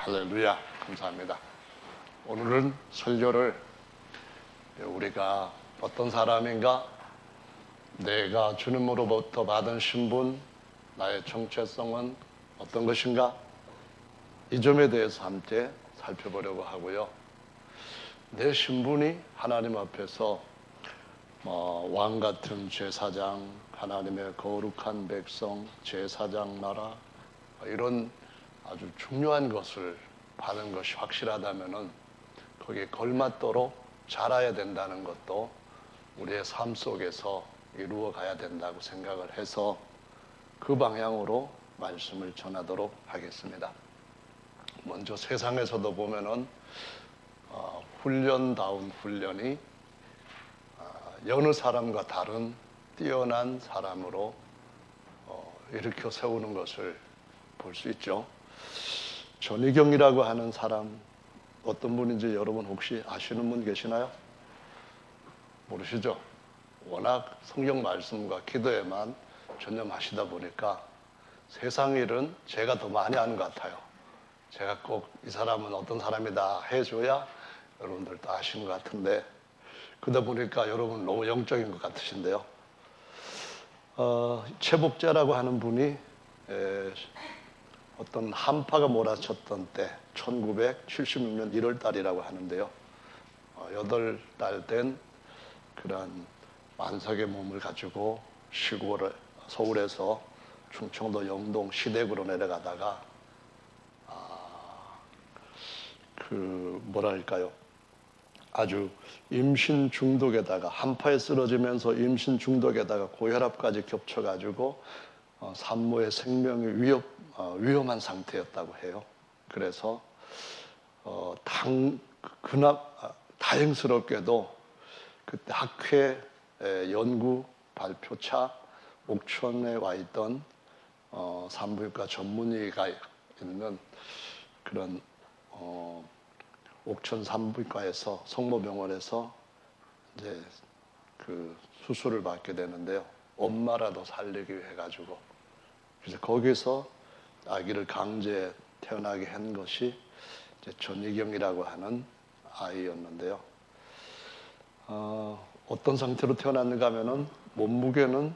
할렐루야, 감사합니다. 오늘은 설교를 우리가 어떤 사람인가, 내가 주님으로부터 받은 신분, 나의 정체성은 어떤 것인가, 이 점에 대해서 함께 살펴보려고 하고요. 내 신분이 하나님 앞에서 왕 같은 제사장, 하나님의 거룩한 백성, 제사장 나라, 이런 아주 중요한 것을 받은 것이 확실하다면은 거기에 걸맞도록 자라야 된다는 것도 우리의 삶 속에서 이루어 가야 된다고 생각을 해서 그 방향으로 말씀을 전하도록 하겠습니다. 먼저 세상에서도 보면은 훈련다운 훈련이 여느 사람과 다른 뛰어난 사람으로 일으켜 세우는 것을 볼 수 있죠. 전희경이라고 하는 사람 어떤 분인지 여러분 혹시 아시는 분 계시나요? 모르시죠? 워낙 성경 말씀과 기도에만 전념하시다 보니까 세상 일은 제가 더 많이 아는 것 같아요. 제가 꼭 이 사람은 어떤 사람이다 해줘야 여러분들도 아시는 것 같은데, 그러다 보니까 여러분 너무 영적인 것 같으신데요. 최복자라고 하는 분이 어떤 한파가 몰아쳤던 때 1976년 1월 달이라고 하는데요. 8달 된 그런 만삭의 몸을 가지고 서울에서 충청도 영동 시댁으로 내려가다가 아주 임신 중독에다가 한파에 쓰러지면서 임신 중독에다가 고혈압까지 겹쳐가지고 산모의 생명이 위험한 상태였다고 해요. 그래서 다행스럽게도 그때 학회 연구 발표차 옥천에 와 있던 산부인과 전문의가 있는 그런 옥천 산부인과에서 성모병원에서 이제 그 수술을 받게 되는데요. 엄마라도 살리기 위해 가지고, 그래서 거기서 아기를 강제 태어나게 한 것이 이제 전희경이라고 하는 아이였는데요. 어떤 상태로 태어났는가 하면은 몸무게는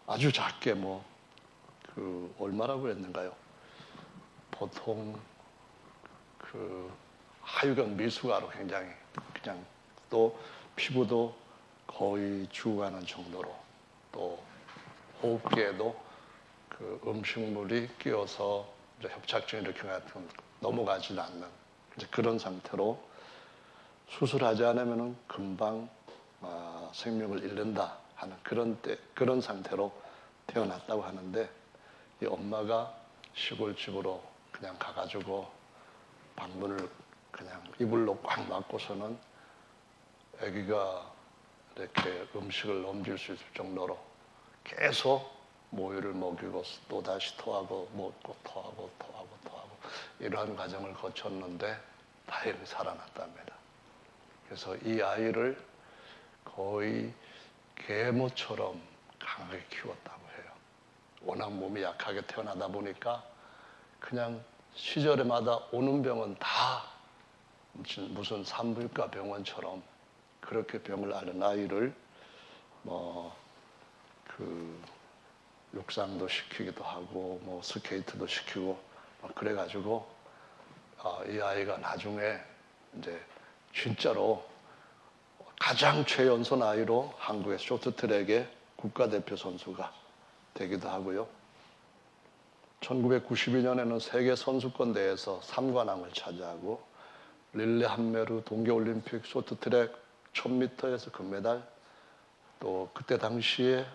아주 작게 얼마라고 했는가요? 보통 하유경 미숙아로 굉장히 그냥, 또 피부도 거의 죽어가는 정도로, 또 호흡기에도 음식물이 끼어서 협착증 일으키는 같은 넘어가지 않는 그런 상태로 수술하지 않으면 금방 생명을 잃는다 하는 그런 상태로 태어났다고 하는데, 이 엄마가 시골집으로 그냥 가가지고 방문을 그냥 이불로 꽉 막고서는 아기가 이렇게 음식을 넘길 수 있을 정도로 계속 모유를 먹이고 또 다시 토하고 먹고 토하고 이러한 과정을 거쳤는데 다행히 살아났답니다. 그래서 이 아이를 거의 계모처럼 강하게 키웠다고 해요. 워낙 몸이 약하게 태어나다 보니까 그냥 시절에마다 오는 병은 다 무슨 산부인과 병원처럼 그렇게 병을 앓는 아이를 육상도 시키기도 하고 스케이트도 시키고 그래가지고 이 아이가 나중에 이제 진짜로 가장 최연소 나이로 한국의 쇼트트랙의 국가대표 선수가 되기도 하고요. 1992년에는 세계 선수권 대회에서 3관왕을 차지하고 릴레하메르 동계올림픽 쇼트트랙 1000m에서 금메달, 또 그때 당시에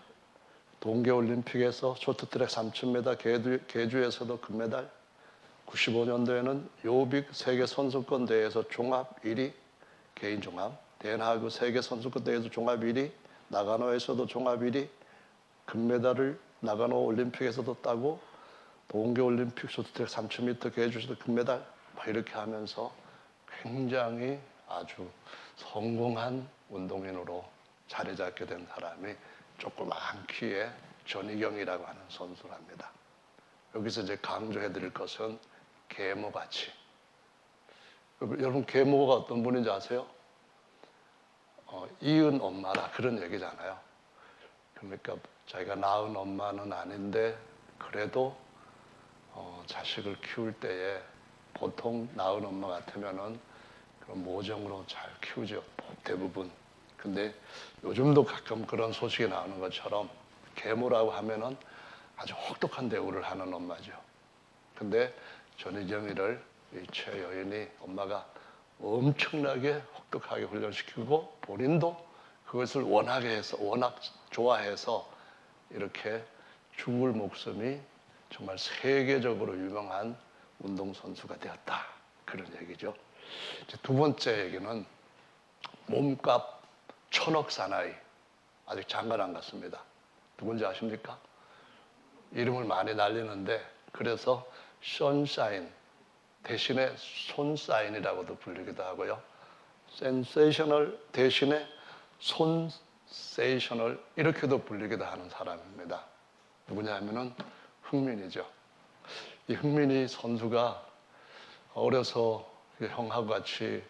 동계올림픽에서 쇼트트랙 3000m 계주에서도 금메달, 95년도에는 요빅 세계 선수권 대회에서 종합 1위, 개인 종합, 데ን하그 세계 선수권 대회에서 종합 1위, 나가노에서도 종합 1위, 금메달을 나가노 올림픽에서도 따고 동계올림픽 쇼트트랙 3000m 계주에서도 금메달, 이렇게 하면서 굉장히 아주 성공한 운동인으로 자리 잡게 된 사람이 조그만 키에 전희경이라고 하는 선수랍니다. 여기서 이제 강조해 드릴 것은 계모같이. 여러분 계모가 어떤 분인지 아세요? 이은 엄마라 그런 얘기잖아요. 그러니까 자기가 낳은 엄마는 아닌데 그래도 자식을 키울 때에 보통 낳은 엄마 같으면은 그런 모정으로 잘 키우죠. 대부분. 근데 요즘도 가끔 그런 소식이 나오는 것처럼 계모라고 하면은 아주 혹독한 대우를 하는 엄마죠. 근데 전희정이를 이 최여인이 엄마가 엄청나게 혹독하게 훈련시키고 본인도 그것을 원하게 해서 워낙 좋아해서 이렇게 죽을 목숨이 정말 세계적으로 유명한 운동선수가 되었다. 그런 얘기죠. 이제 두 번째 얘기는 몸값 1,000억 사나이. 아직 장가를 안 갔습니다. 누군지 아십니까? 이름을 많이 날리는데 그래서 선샤인 대신에 손사인이라고도 불리기도 하고요. 센세이셔널 대신에 손세이셔널 이렇게도 불리기도 하는 사람입니다. 누구냐 하면은 흥민이죠. 이 흥민이 선수가 어려서 형하고 같이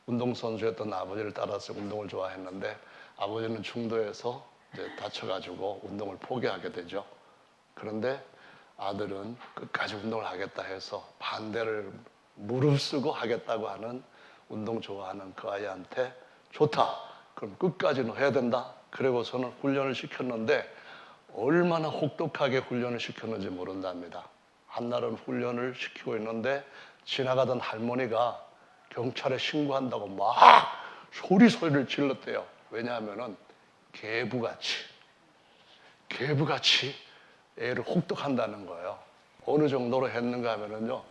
운동선수였던 아버지를 따라서 운동을 좋아했는데 아버지는 중도에서 이제 다쳐가지고 운동을 포기하게 되죠. 그런데 아들은 끝까지 운동을 하겠다 해서 반대를 무릅쓰고 하겠다고 하는 운동 좋아하는 그 아이한테 좋다. 그럼 끝까지는 해야 된다. 그리고서는 훈련을 시켰는데 얼마나 혹독하게 훈련을 시켰는지 모른답니다. 한날은 훈련을 시키고 있는데 지나가던 할머니가 경찰에 신고한다고 막 소리를 질렀대요. 왜냐하면은 개부같이 애를 혹독한다는 거예요. 어느 정도로 했는가 하면은요,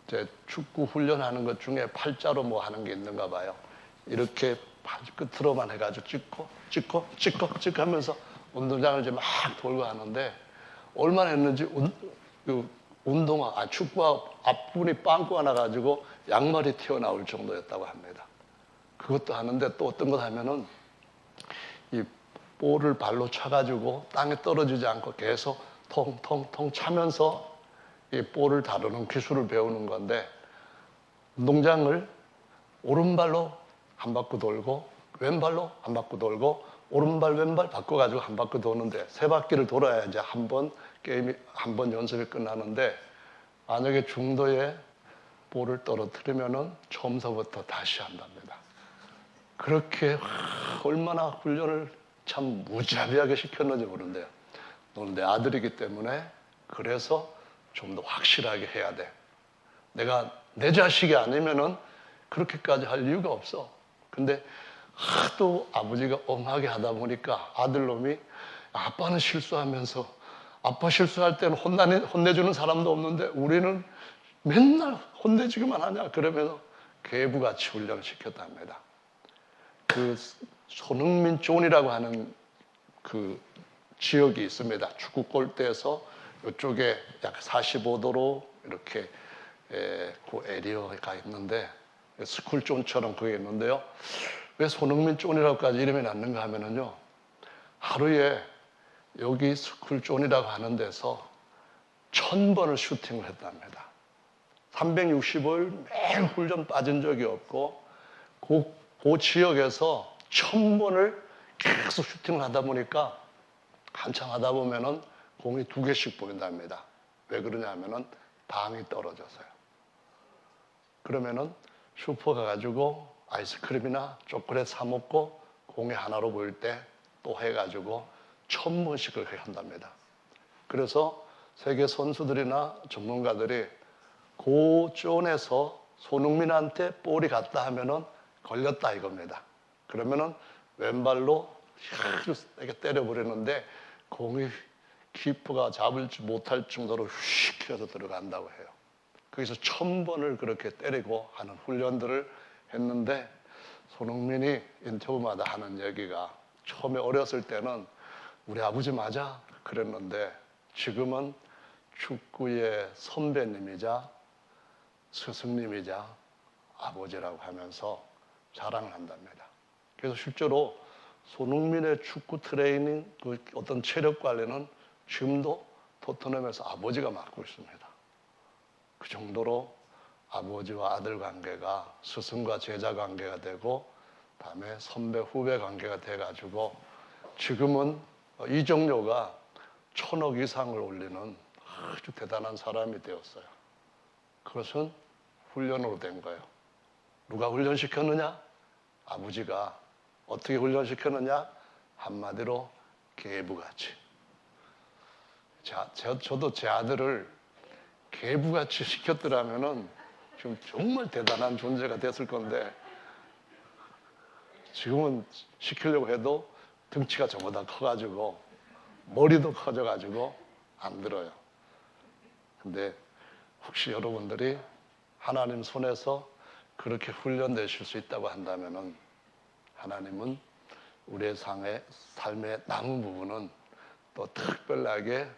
이제 축구 훈련하는 것 중에 팔자로 뭐 하는 게 있는가 봐요. 이렇게 끝으로만 해가지고 찍고 하면서 운동장을 이제 막 돌고 하는데 얼마나 했는지 축구화 앞부분이 빵꾸가 나가지고 양말이 튀어나올 정도였다고 합니다. 그것도 하는데 또 어떤 것 하면은 이 볼을 발로 차가지고 땅에 떨어지지 않고 계속 통통통 차면서 이 볼을 다루는 기술을 배우는 건데 운동장을 오른발로 한 바퀴 돌고 왼발로 한 바퀴 돌고 오른발 왼발 바꿔가지고 한 바퀴 도는데 세 바퀴를 돌아야 이제 한 번 연습이 끝나는데 만약에 중도에 볼을 떨어뜨리면은 처음서부터 다시 한답니다. 그렇게 얼마나 훈련을 참 무자비하게 시켰는지 모른대요. 너는 내 아들이기 때문에 그래서 좀 더 확실하게 해야 돼. 내가 내 자식이 아니면은 그렇게까지 할 이유가 없어. 근데 하도 아버지가 엉하게 하다 보니까 아들놈이 아빠는 실수하면서 아빠 실수할 때는 혼내주는 사람도 없는데 우리는 맨날 혼내주기만 하냐 그러면서 괴부같이 훈련을 시켰답니다. 그 손흥민 존이라고 하는 그 지역이 있습니다. 축구 골대에서 이쪽에 약 45도로 이렇게 그 에리어가 있는데 스쿨 존처럼 그게 있는데요. 왜 손흥민 존이라고까지 이름이 났는가 하면은요. 하루에 여기 스쿨 존이라고 하는 데서 1,000번을 슈팅을 했답니다. 365일 매일 훈련 빠진 적이 없고 그 지역에서 1,000번을 계속 슈팅을 하다 보니까 한참 하다 보면은 공이 2개씩 보인답니다. 왜 그러냐 하면은 방이 떨어져서요. 그러면은 슈퍼 가가지고 아이스크림이나 초콜릿 사 먹고 공이 하나로 보일 때 또 해가지고 1,000번씩 그렇게 한답니다. 그래서 세계 선수들이나 전문가들이 그 존에서 손흥민한테 볼이 갔다 하면은 걸렸다 이겁니다. 그러면은 왼발로 세게 때려버리는데 공이 키퍼가 잡을지 못할 정도로 휙 해서 들어간다고 해요. 거기서 1,000번을 그렇게 때리고 하는 훈련들을 했는데 손흥민이 인터뷰마다 하는 얘기가 처음에 어렸을 때는 우리 아버지 맞아? 그랬는데 지금은 축구의 선배님이자 스승님이자 아버지라고 하면서 자랑을 한답니다. 그래서 실제로 손흥민의 축구 트레이닝, 그 어떤 체력 관리는 지금도 토트넘에서 아버지가 맡고 있습니다. 그 정도로 아버지와 아들 관계가 스승과 제자 관계가 되고 다음에 선배 후배 관계가 돼가지고 지금은 이정료가 1,000억 이상을 올리는 아주 대단한 사람이 되었어요. 그것은 훈련으로 된 거예요. 누가 훈련시켰느냐? 아버지가. 어떻게 훈련시켰느냐? 한마디로 계부같이. 저도 제 아들을 계부같이 시켰더라면은 지금 정말 대단한 존재가 됐을 건데 지금은 시키려고 해도 등치가 저보다 커가지고 머리도 커져가지고 안 들어요. 근데 혹시 여러분들이 하나님 손에서 그렇게 훈련되실 수 있다고 한다면은 하나님은 우리의 삶의 남은 부분은 또 특별하게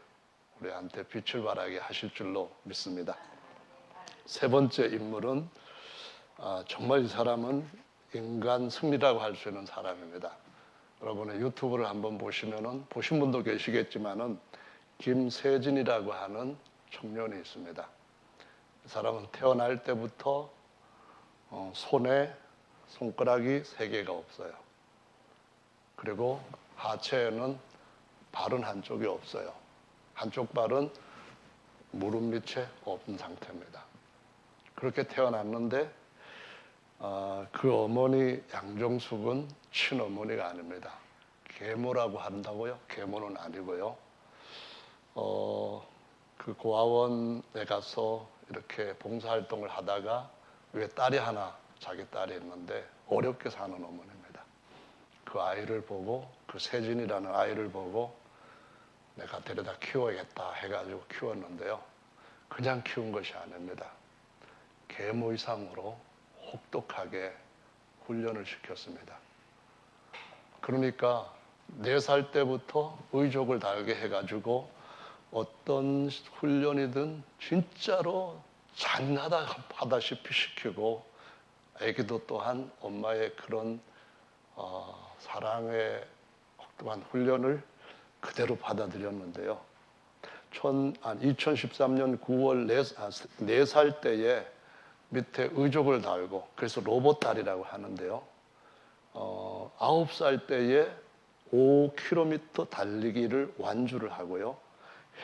우리한테 빛을 발하게 하실 줄로 믿습니다. 세 번째 인물은 정말 이 사람은 인간 승리라고 할 수 있는 사람입니다. 여러분의 유튜브를 한번 보시면은 보신 분도 계시겠지만은 김세진이라고 하는 청년이 있습니다. 이 사람은 태어날 때부터 손에 손가락이 3개가 없어요. 그리고 하체에는 발은 한쪽이 없어요. 한쪽 발은 무릎 밑에 없는 상태입니다. 그렇게 태어났는데 그 어머니 양정숙은 친어머니가 아닙니다. 계모라고 한다고요? 계모는 아니고요. 그 고아원에 가서 이렇게 봉사활동을 하다가 위에 딸이 하나, 자기 딸이 있는데 어렵게 사는 어머니입니다. 그 아이를 보고, 그 세진이라는 아이를 보고 내가 데려다 키워야겠다 해가지고 키웠는데요. 그냥 키운 것이 아닙니다. 계모 이상으로 혹독하게 훈련을 시켰습니다. 그러니까 4살 때부터 의족을 달게 해가지고 어떤 훈련이든 진짜로 잔인하다시피 시키고 애기도 또한 엄마의 그런 사랑의 혹독한 훈련을 그대로 받아들였는데요. 2013년 9월 4살 때에 밑에 의족을 달고 그래서 로봇다리라고 하는데요. 9살 때에 5km 달리기를 완주를 하고요.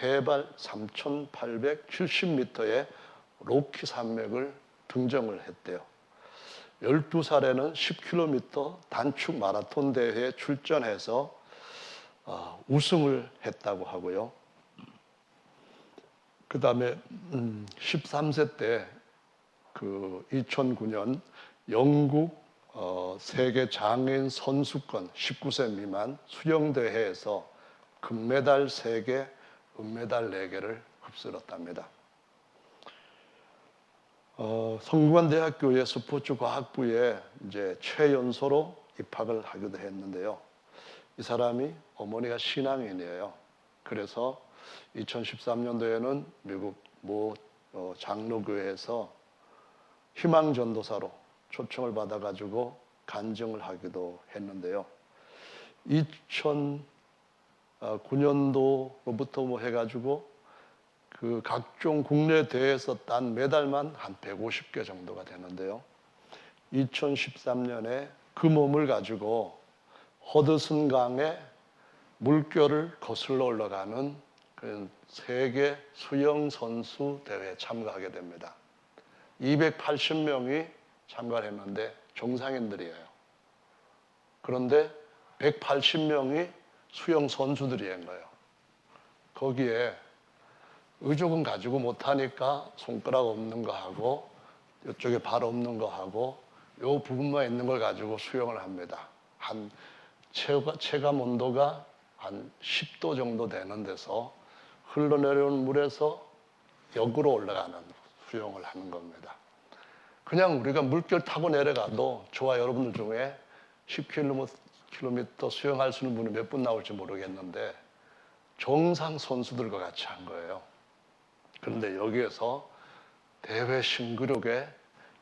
해발 3,870m의 로키 산맥을 등정을 했대요. 12살에는 10km 단축 마라톤 대회에 출전해서 우승을 했다고 하고요. 그 다음에 13세 때 그 2009년 영국 세계 장애인 선수권 19세 미만 수영대회에서 금메달 3개, 은메달 4개를 휩쓸었답니다. 성균관대학교의 스포츠과학부에 이제 최연소로 입학을 하기도 했는데요. 이 사람이 어머니가 신앙인이에요. 그래서 2013년도에는 미국 모 장로교회에서 희망전도사로 초청을 받아가지고 간증을 하기도 했는데요. 2009년도부터 해가지고 그 각종 국내 대회에서 딴 메달만 한 150개 정도가 되는데요. 2013년에 그 몸을 가지고 허드슨 강의 물결을 거슬러 올라가는 그 세계 수영 선수 대회에 참가하게 됩니다. 280명이 참가를 했는데 정상인들이에요. 그런데 180명이 수영 선수들이인 거예요. 거기에 의족은 가지고 못하니까 손가락 없는 거 하고 이쪽에 발 없는 거 하고 요 부분만 있는 걸 가지고 수영을 합니다. 한 체감 온도가 한 10도 정도 되는 데서 흘러내려오는 물에서 역으로 올라가는 수영을 하는 겁니다. 그냥 우리가 물결 타고 내려가도 저와 여러분들 중에 10km 수영할 수 있는 분이 몇 분 나올지 모르겠는데 정상 선수들과 같이 한 거예요. 그런데 여기에서 대회 신기록에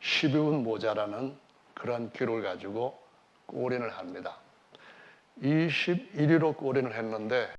12분 모자라는 그런 기록을 가지고 골인을 합니다. 21위로 골인을 했는데